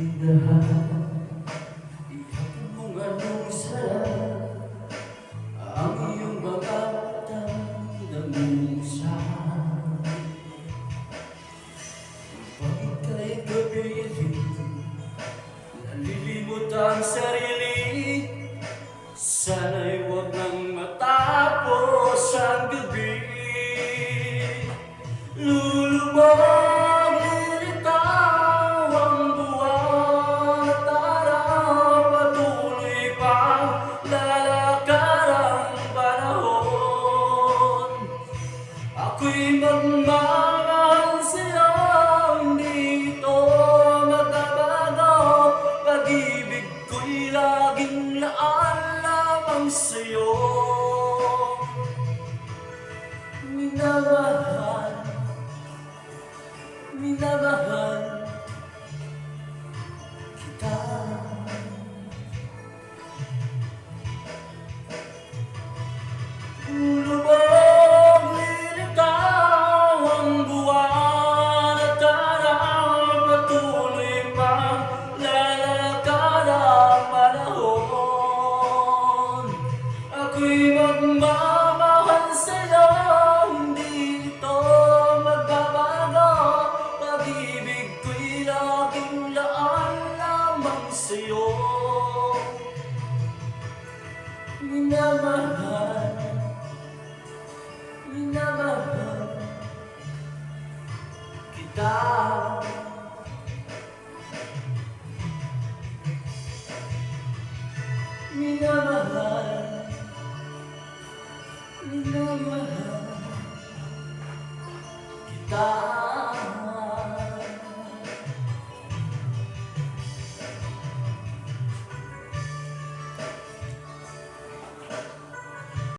kasiyahan. Ihatid mo nga nung sarap ang iyong mga damdamusan. Pag ika'y gabi, nalilimot ang sarili, sana'y huwag nang matapos ang gabi. Lulubog, lilitaw ang buwan at araw, patuloy pang lalakad ang panahon. Ako'y magmamahal sa'yo, hindi ito magbabago. Pag-ibig ko'y laging laan lamang sa'yo. Minamahal, minamahal kita. Lulubog, lilitaw ang buwan at araw, patuloy pang lalakad ang panahon. Ako'y magmamahal sa'yo, hindi ito magbabago. Pag-ibig ko'y laging laan lamang sa'yo. Minamahal, minamahal kita.